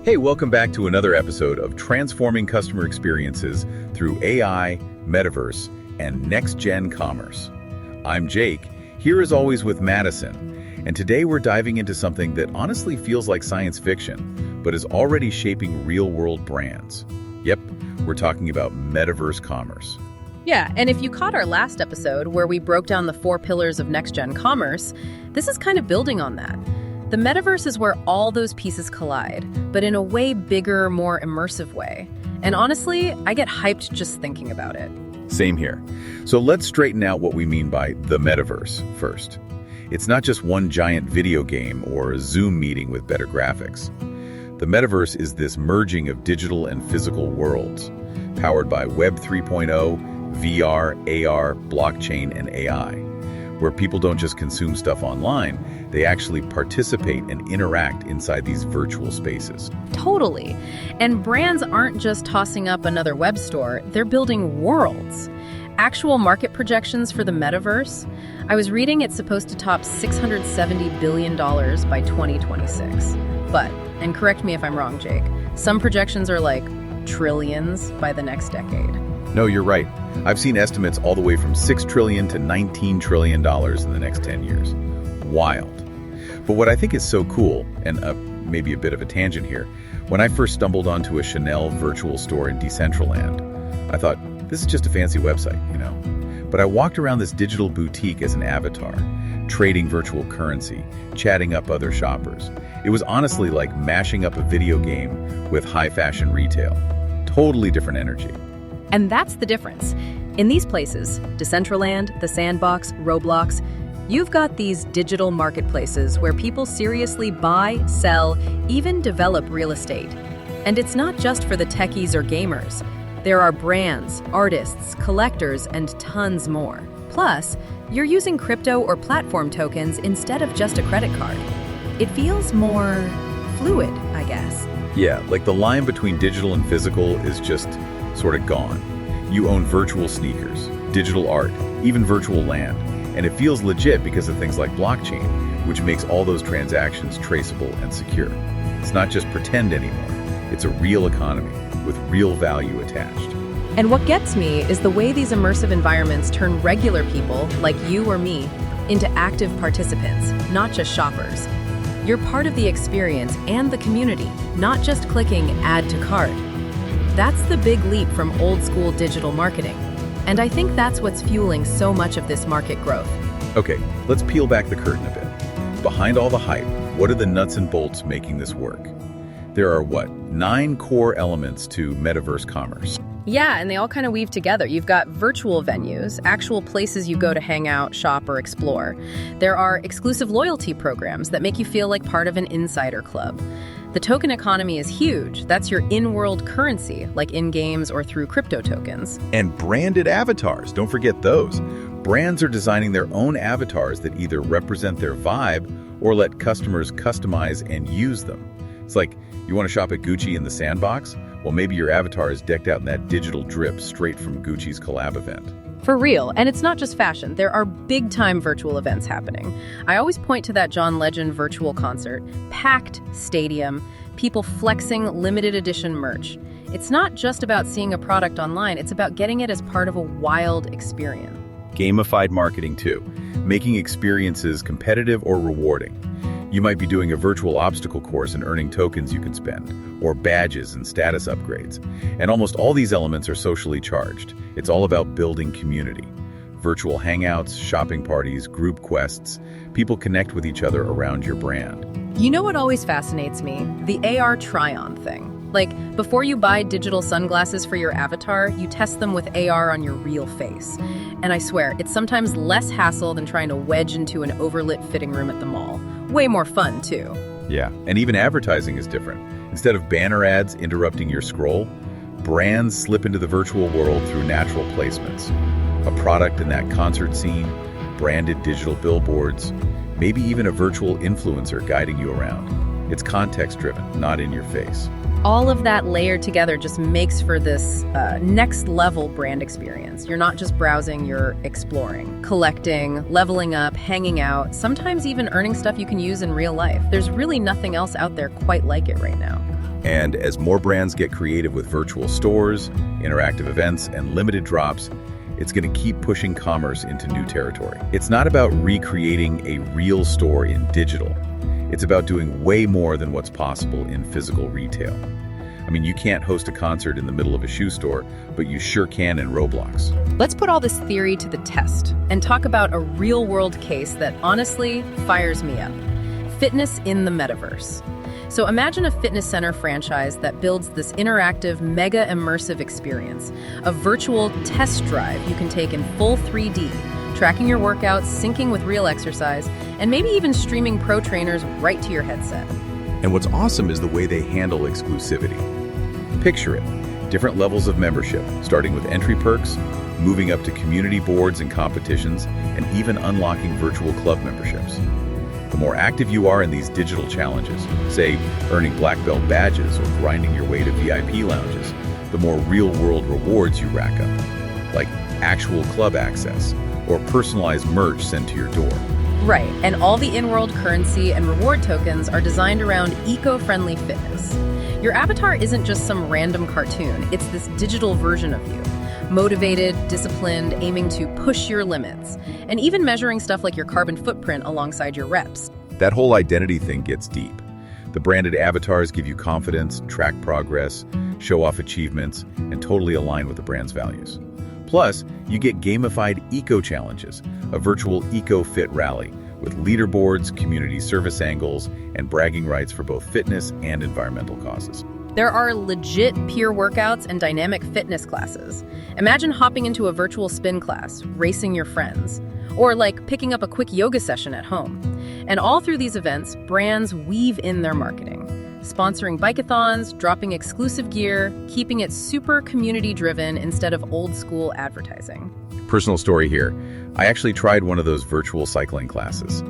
Hey, welcome back to another episode of Transforming Customer Experiences through AI, Metaverse, and Next-Gen Commerce. I'm Jake, here as always with Madison, and today we're diving into something that honestly feels like science fiction, but is already shaping real-world brands. Yep, we're talking about Metaverse Commerce. Yeah, and if you caught our last episode where we broke down the 4 pillars of Next-Gen Commerce, this is kind of building on that. The metaverse is where all those pieces collide, but in a way bigger, more immersive way. And honestly, I get hyped just thinking about it. Same here. So let's straighten out what we mean by the metaverse first. It's not just one giant video game or a Zoom meeting with better graphics. The metaverse is this merging of digital and physical worlds, powered by Web 3.0, VR, AR, blockchain, and AI, where people don't just consume stuff online, they actually participate and interact inside these virtual spaces. Totally. And brands aren't just tossing up another web store, they're building worlds. Actual market projections for the metaverse, I was reading it's supposed to top $670 billion by 2026. But, and correct me if I'm wrong, Jake, some projections are like trillions by the next decade. No, you're right. I've seen estimates all the way from $6 trillion to $19 trillion in the next 10 years. Wild. But what I think is so cool, and maybe a bit of a tangent here, when I first stumbled onto a Chanel virtual store in Decentraland, I thought, this is just a fancy website, you know? But I walked around this digital boutique as an avatar, trading virtual currency, chatting up other shoppers. It was honestly like mashing up a video game with high fashion retail. Totally different energy. And that's the difference. In these places, Decentraland, The Sandbox, Roblox, you've got these digital marketplaces where people seriously buy, sell, even develop real estate. And it's not just for the techies or gamers. There are brands, artists, collectors, and tons more. Plus, you're using crypto or platform tokens instead of just a credit card. It feels more fluid, I guess. Yeah, like the line between digital and physical is just sort of gone. You own virtual sneakers, digital art, even virtual land, and it feels legit because of things like blockchain, which makes all those transactions traceable and secure. It's not just pretend anymore. It's a real economy with real value attached. And what gets me is the way these immersive environments turn regular people, like you or me, into active participants, not just shoppers. You're part of the experience and the community, not just clicking add to cart. That's the big leap from old-school digital marketing. And I think that's what's fueling so much of this market growth. Okay, let's peel back the curtain a bit. Behind all the hype, what are the nuts and bolts making this work? There are, 9 core elements to Metaverse Commerce. Yeah, and they all kind of weave together. You've got virtual venues, actual places you go to hang out, shop, or explore. There are exclusive loyalty programs that make you feel like part of an insider club. The token economy is huge. That's your in-world currency, like in games or through crypto tokens. And branded avatars, don't forget those. Brands are designing their own avatars that either represent their vibe or let customers customize and use them. It's like, you want to shop at Gucci in the Sandbox? Well, maybe your avatar is decked out in that digital drip straight from Gucci's collab event. For real, and it's not just fashion. There are big-time virtual events happening. I always point to that John Legend virtual concert, packed stadium, people flexing limited edition merch. It's not just about seeing a product online, it's about getting it as part of a wild experience. Gamified marketing too, making experiences competitive or rewarding. You might be doing a virtual obstacle course and earning tokens you can spend, or badges and status upgrades. And almost all these elements are socially charged. It's all about building community. Virtual hangouts, shopping parties, group quests. People connect with each other around your brand. You know what always fascinates me? The AR try-on thing. Like, before you buy digital sunglasses for your avatar, you test them with AR on your real face. And I swear, it's sometimes less hassle than trying to wedge into an overlit fitting room at the mall. Way more fun, too. Yeah, and even advertising is different. Instead of banner ads interrupting your scroll, brands slip into the virtual world through natural placements. A product in that concert scene, branded digital billboards, maybe even a virtual influencer guiding you around. It's context-driven, not in your face. All of that layered together just makes for this next-level brand experience. You're not just browsing, you're exploring, collecting, leveling up, hanging out, sometimes even earning stuff you can use in real life. There's really nothing else out there quite like it right now. And as more brands get creative with virtual stores, interactive events, and limited drops, it's going to keep pushing commerce into new territory. It's not about recreating a real store in digital. It's about doing way more than what's possible in physical retail. I mean, you can't host a concert in the middle of a shoe store, but you sure can in Roblox. Let's put all this theory to the test and talk about a real-world case that honestly fires me up. Fitness in the metaverse. So imagine a fitness center franchise that builds this interactive, mega immersive experience, a virtual test drive you can take in full 3D, tracking your workouts, syncing with real exercise, and maybe even streaming pro trainers right to your headset. And what's awesome is the way they handle exclusivity. Picture it, different levels of membership, starting with entry perks, moving up to community boards and competitions, and even unlocking virtual club memberships. The more active you are in these digital challenges, say earning black belt badges or grinding your way to VIP lounges, the more real-world rewards you rack up, like actual club access or personalized merch sent to your door. Right, and all the in-world currency and reward tokens are designed around eco-friendly fitness. Your avatar isn't just some random cartoon, it's this digital version of you. Motivated, disciplined, aiming to push your limits, and even measuring stuff like your carbon footprint alongside your reps. That whole identity thing gets deep. The branded avatars give you confidence, track progress, show off achievements, and totally align with the brand's values. Plus, you get gamified eco-challenges, a virtual eco-fit rally with leaderboards, community service angles, and bragging rights for both fitness and environmental causes. There are legit peer workouts and dynamic fitness classes. Imagine hopping into a virtual spin class, racing your friends, or like picking up a quick yoga session at home. And all through these events, brands weave in their marketing, sponsoring bike-a-thons, dropping exclusive gear, keeping it super community-driven instead of old-school advertising. Personal story here. I actually tried one of those virtual cycling classes.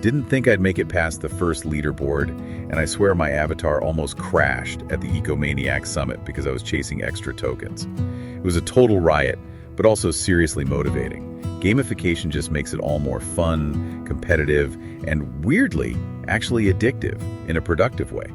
Didn't think I'd make it past the first leaderboard, and I swear my avatar almost crashed at the Ecomaniac Summit because I was chasing extra tokens. It was a total riot, but also seriously motivating. Gamification just makes it all more fun, competitive, and weirdly, actually addictive in a productive way.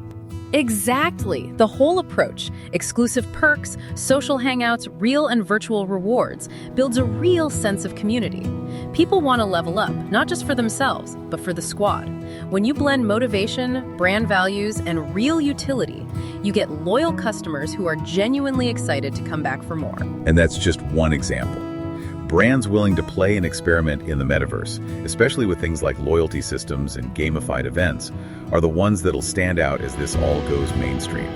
Exactly. The whole approach, exclusive perks, social hangouts, real and virtual rewards, builds a real sense of community. People want to level up, not just for themselves, but for the squad. When you blend motivation, brand values, and real utility, you get loyal customers who are genuinely excited to come back for more. And that's just one example. Brands willing to play and experiment in the metaverse, especially with things like loyalty systems and gamified events, are the ones that'll stand out as this all goes mainstream.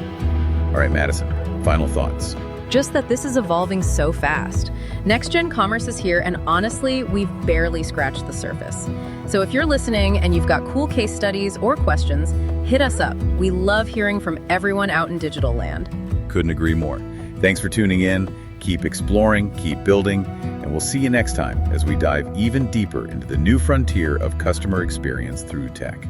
All right, Madison, final thoughts. Just that this is evolving so fast. Next-gen commerce is here, and honestly, we've barely scratched the surface. So if you're listening and you've got cool case studies or questions, hit us up. We love hearing from everyone out in digital land. Couldn't agree more. Thanks for tuning in. Keep exploring, keep building, and we'll see you next time as we dive even deeper into the new frontier of customer experience through tech.